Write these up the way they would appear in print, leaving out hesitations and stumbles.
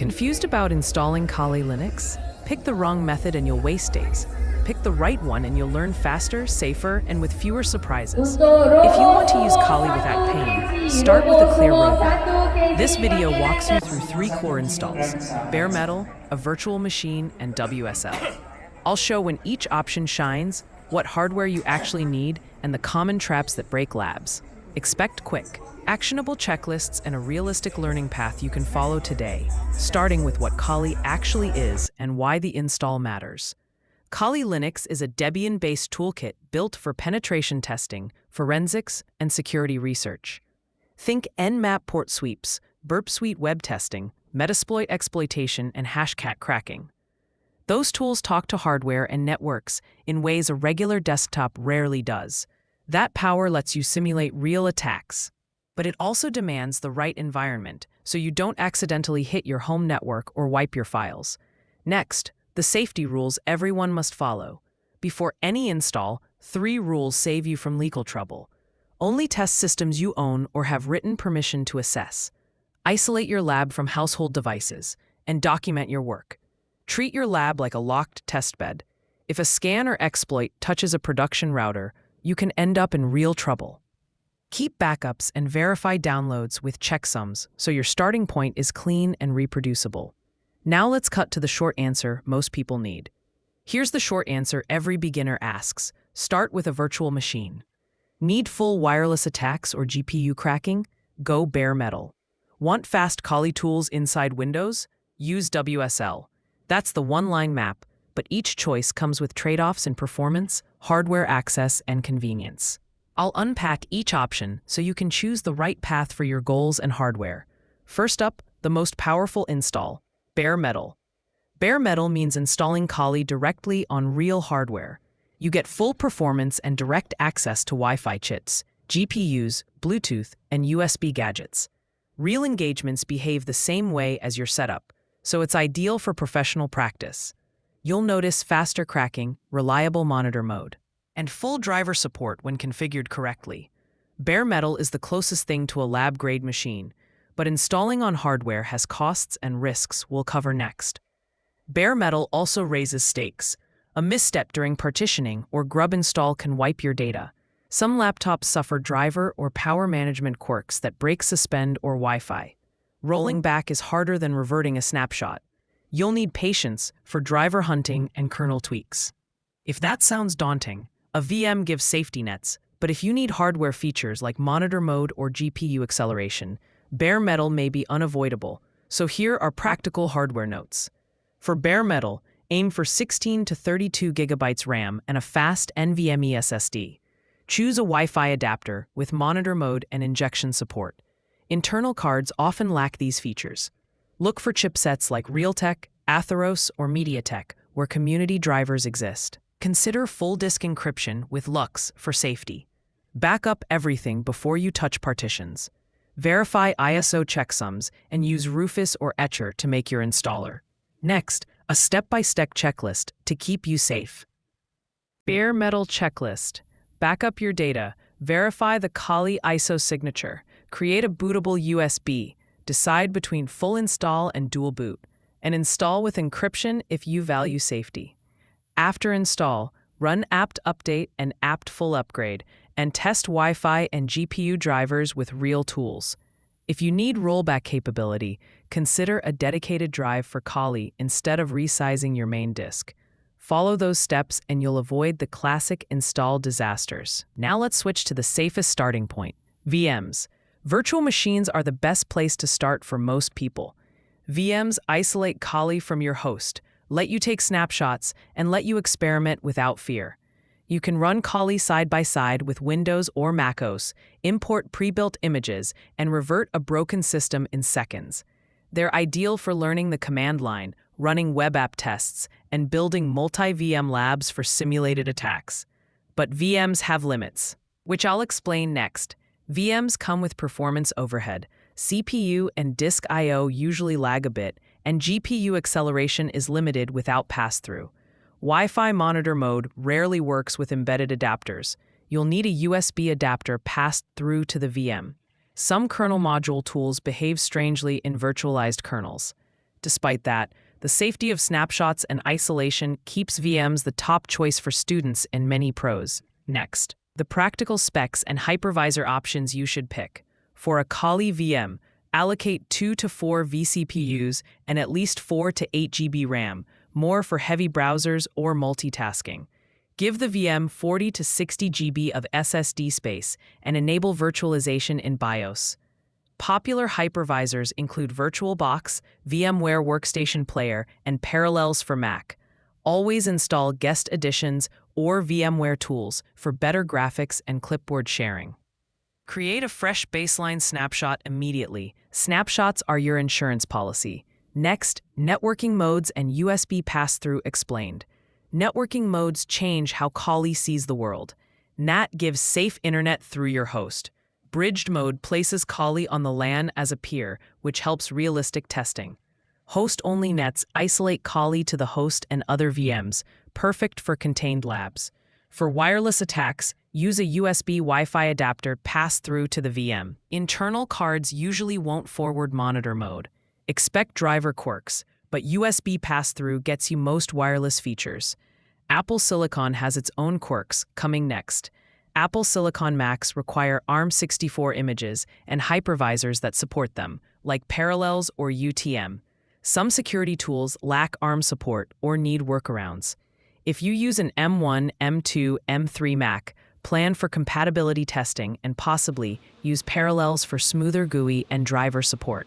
Confused about installing Kali Linux? Pick the wrong method and you'll waste days. Pick the right one and you'll learn faster, safer, and with fewer surprises. If you want to use Kali without pain, start with a clear roadmap. This video walks you through 3 core installs: bare metal, a virtual machine, and WSL. I'll show when each option shines, what hardware you actually need, and the common traps that break labs. Expect quick, actionable checklists and a realistic learning path you can follow today, starting with what Kali actually is and why the install matters. Kali Linux is a Debian-based toolkit built for penetration testing, forensics, and security research. Think Nmap port sweeps, burp suite web testing, Metasploit exploitation, and hashcat cracking. Those tools talk to hardware and networks in ways a regular desktop rarely does. That power lets you simulate real attacks. But it also demands the right environment, so you don't accidentally hit your home network or wipe your files. Next, the safety rules everyone must follow. Before any install, 3 rules save you from legal trouble. Only test systems you own or have written permission to assess. Isolate your lab from household devices, and document your work. Treat your lab like a locked testbed. If a scan or exploit touches a production router, you can end up in real trouble. Keep backups and verify downloads with checksums so your starting point is clean and reproducible. Now let's cut to the short answer most people need. Here's the short answer every beginner asks. Start with a virtual machine. Need full wireless attacks or GPU cracking? Go bare metal. Want fast Kali tools inside Windows? Use WSL. That's the one-line map, but each choice comes with trade-offs in performance, hardware access, and convenience. I'll unpack each option so you can choose the right path for your goals and hardware. First up, the most powerful install: bare metal. Bare metal means installing Kali directly on real hardware. You get full performance and direct access to Wi-Fi chits, GPUs, Bluetooth, and USB gadgets. Real engagements behave the same way as your setup, so it's ideal for professional practice. You'll notice faster cracking, reliable monitor mode, and full driver support when configured correctly. Bare metal is the closest thing to a lab-grade machine, but installing on hardware has costs and risks we'll cover next. Bare metal also raises stakes. A misstep during partitioning or grub install can wipe your data. Some laptops suffer driver or power management quirks that break suspend or Wi-Fi. Rolling back is harder than reverting a snapshot. You'll need patience for driver hunting and kernel tweaks. If that sounds daunting, a VM gives safety nets, but if you need hardware features like monitor mode or GPU acceleration, bare metal may be unavoidable, so here are practical hardware notes. For bare metal, aim for 16 to 32 GB RAM and a fast NVMe SSD. Choose a Wi-Fi adapter with monitor mode and injection support. Internal cards often lack these features. Look for chipsets like Realtek, Atheros, or MediaTek, where community drivers exist. Consider full disk encryption with Lux for safety. Back up everything before you touch partitions. Verify ISO checksums and use Rufus or Etcher to make your installer. Next, a step-by-step checklist to keep you safe. Bare metal checklist. Back up your data. Verify the Kali ISO signature. Create a bootable USB. Decide between full install and dual boot. And install with encryption if you value safety. After install, run apt update and apt full upgrade, and test Wi-Fi and GPU drivers with real tools. If you need rollback capability, consider a dedicated drive for Kali instead of resizing your main disk. Follow those steps and you'll avoid the classic install disasters. Now let's switch to the safest starting point: VMs. Virtual machines are the best place to start for most people. VMs isolate Kali from your host, let you take snapshots, and let you experiment without fear. You can run Kali side by side with Windows or macOS, import pre-built images, and revert a broken system in seconds. They're ideal for learning the command line, running web app tests, and building multi-VM labs for simulated attacks. But VMs have limits, which I'll explain next. VMs come with performance overhead. CPU and disk I/O usually lag a bit, and GPU acceleration is limited without pass-through. Wi-Fi monitor mode rarely works with embedded adapters. You'll need a USB adapter passed through to the VM. Some kernel module tools behave strangely in virtualized kernels. Despite that, the safety of snapshots and isolation keeps VMs the top choice for students and many pros. Next, the practical specs and hypervisor options you should pick. For a Kali VM, allocate 2 to 4 vCPUs and at least 4 to 8 GB RAM, more for heavy browsers or multitasking. Give the VM 40 to 60 GB of SSD space and enable virtualization in BIOS. Popular hypervisors include VirtualBox, VMware Workstation Player, and Parallels for Mac. Always install guest editions or VMware tools for better graphics and clipboard sharing. Create a fresh baseline snapshot immediately. Snapshots are your insurance policy. Next, networking modes and USB pass-through explained. Networking modes change how Kali sees the world. NAT gives safe internet through your host. Bridged mode places Kali on the LAN as a peer, which helps realistic testing. Host-only nets isolate Kali to the host and other VMs, perfect for contained labs. For wireless attacks, use a USB Wi-Fi adapter pass-through to the VM. Internal cards usually won't forward monitor mode. Expect driver quirks, but USB pass-through gets you most wireless features. Apple Silicon has its own quirks, coming next. Apple Silicon Macs require ARM64 images and hypervisors that support them, like Parallels or UTM. Some security tools lack ARM support or need workarounds. If you use an M1, M2, M3 Mac, plan for compatibility testing and possibly use Parallels for smoother GUI and driver support.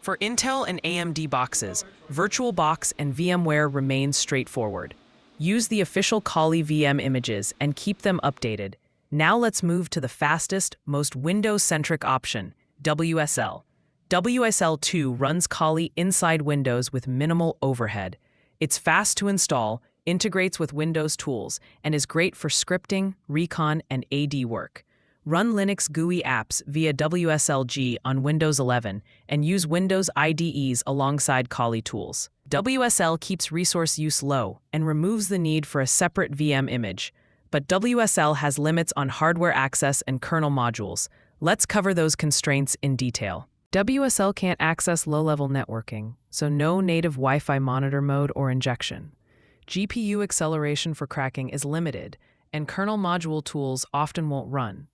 For Intel and AMD boxes, VirtualBox and VMware remain straightforward. Use the official Kali VM images and keep them updated. Now let's move to the fastest, most Windows-centric option, WSL. WSL 2 runs Kali inside Windows with minimal overhead. It's fast to install, integrates with Windows tools, and is great for scripting, recon, and AD work. Run Linux GUI apps via WSLG on Windows 11 and use Windows IDEs alongside Kali tools. WSL keeps resource use low and removes the need for a separate VM image. But WSL has limits on hardware access and kernel modules. Let's cover those constraints in detail. WSL can't access low-level networking, so no native Wi-Fi monitor mode or injection. GPU acceleration for cracking is limited, and kernel module tools often won't run.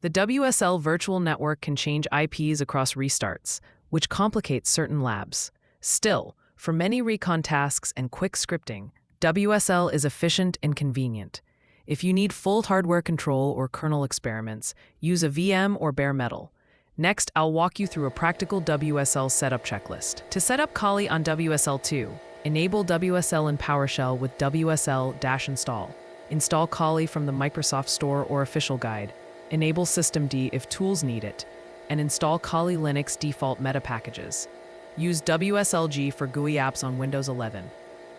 The WSL virtual network can change IPs across restarts, which complicates certain labs. Still, for many recon tasks and quick scripting, WSL is efficient and convenient. If you need full hardware control or kernel experiments, use a VM or bare metal. Next, I'll walk you through a practical WSL setup checklist. To set up Kali on WSL2, enable WSL in PowerShell with WSL-install. Install Kali from the Microsoft Store or official guide. Enable systemd if tools need it, and install Kali Linux default meta packages. Use WSLG for GUI apps on Windows 11.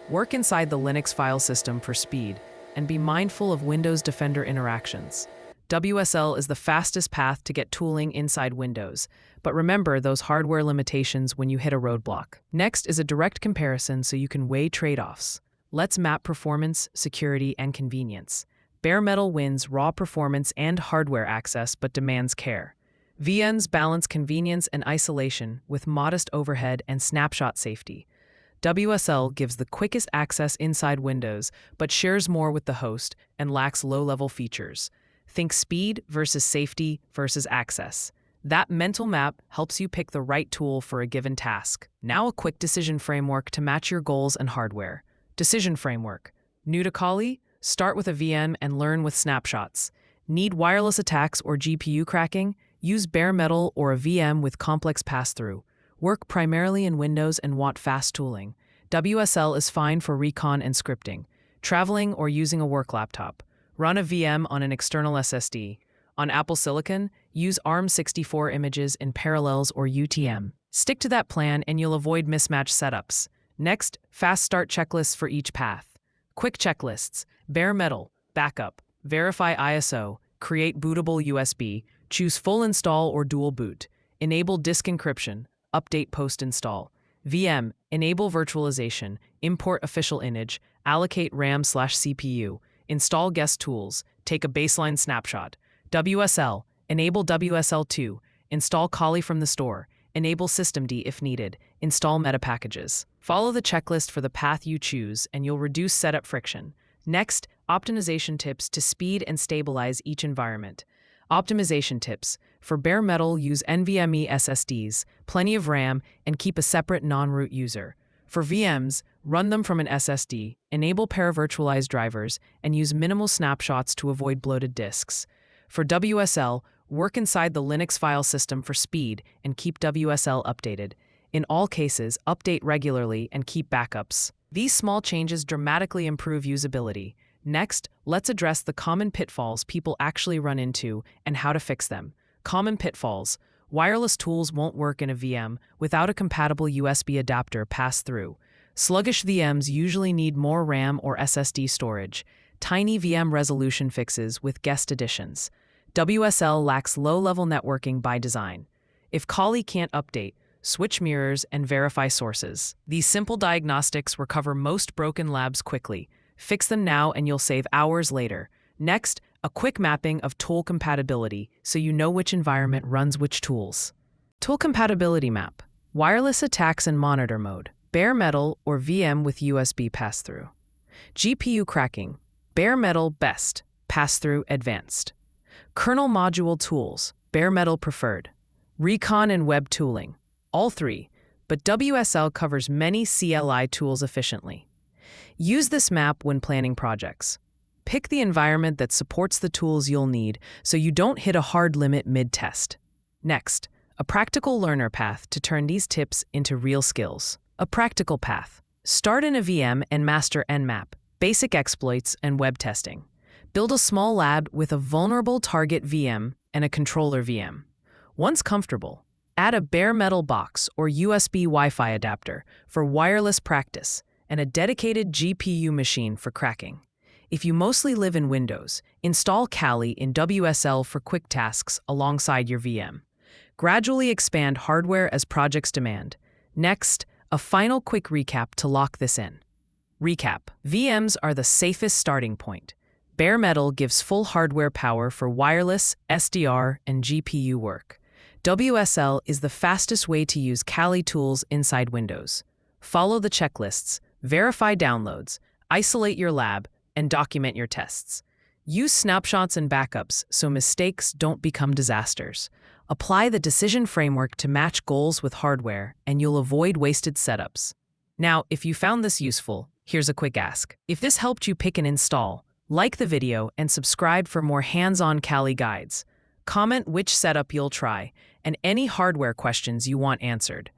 Work inside the Linux file system for speed, and be mindful of Windows Defender interactions. WSL is the fastest path to get tooling inside Windows, but remember those hardware limitations when you hit a roadblock. Next is a direct comparison so you can weigh trade-offs. Let's map performance, security, and convenience. Bare metal wins raw performance and hardware access but demands care. VNs balance convenience and isolation with modest overhead and snapshot safety. WSL gives the quickest access inside Windows but shares more with the host and lacks low-level features. Think speed versus safety versus access. That mental map helps you pick the right tool for a given task. Now a quick decision framework to match your goals and hardware. Decision framework. New to Kali? Start with a VM and learn with snapshots. Need wireless attacks or GPU cracking? Use bare metal or a VM with complex pass-through. Work primarily in Windows and want fast tooling. WSL is fine for recon and scripting. Traveling or using a work laptop. Run a VM on an external SSD. On Apple Silicon, use ARM64 images in Parallels or UTM. Stick to that plan and you'll avoid mismatched setups. Next, fast start checklists for each path. Quick checklists. Bare metal, backup, verify ISO, create bootable USB, choose full install or dual boot, enable disk encryption, update post-install. VM, enable virtualization, import official image, allocate RAM/CPU, install guest tools, take a baseline snapshot. WSL, enable WSL2, install Kali from the store, Enable systemd if needed. Install meta packages. Follow the checklist for the path you choose, and you'll reduce setup friction. Next, optimization tips to speed and stabilize each environment. Optimization tips. For bare metal, use NVMe SSDs, plenty of RAM, and keep a separate non-root user. For VMs, run them from an SSD, enable paravirtualized drivers, and use minimal snapshots to avoid bloated disks. For WSL, work inside the Linux file system for speed and keep WSL updated. In all cases, update regularly and keep backups. These small changes dramatically improve usability. Next, let's address the common pitfalls people actually run into and how to fix them. Common pitfalls. Wireless tools won't work in a VM without a compatible USB adapter pass-through. Sluggish VMs usually need more RAM or SSD storage. Tiny VM resolution fixes with guest additions. WSL lacks low-level networking by design. If Kali can't update, switch mirrors and verify sources. These simple diagnostics recover most broken labs quickly. Fix them now and you'll save hours later. Next, a quick mapping of tool compatibility so you know which environment runs which tools. Tool compatibility map. Wireless attacks and monitor mode. Bare metal or VM with USB pass-through. GPU cracking. Bare metal best. Pass-through advanced. Kernel module tools. Bare metal preferred. Recon and web tooling. All three, but WSL covers many CLI tools efficiently. Use this map when planning projects. Pick the environment that supports the tools you'll need so you don't hit a hard limit mid-test. Next, a practical learner path to turn these tips into real skills. A practical path. Start in a VM and master Nmap, basic exploits, and web testing. Build a small lab with a vulnerable target VM and a controller VM. Once comfortable, add a bare metal box or USB Wi-Fi adapter for wireless practice and a dedicated GPU machine for cracking. If you mostly live in Windows, install Kali in WSL for quick tasks alongside your VM. Gradually expand hardware as projects demand. Next, a final quick recap to lock this in. Recap. VMs are the safest starting point. Bare metal gives full hardware power for wireless, SDR, and GPU work. WSL is the fastest way to use Kali tools inside Windows. Follow the checklists, verify downloads, isolate your lab, and document your tests. Use snapshots and backups so mistakes don't become disasters. Apply the decision framework to match goals with hardware, and you'll avoid wasted setups. Now, if you found this useful, here's a quick ask. If this helped you pick and install, like the video and subscribe for more hands-on Kali guides. Comment which setup you'll try and any hardware questions you want answered.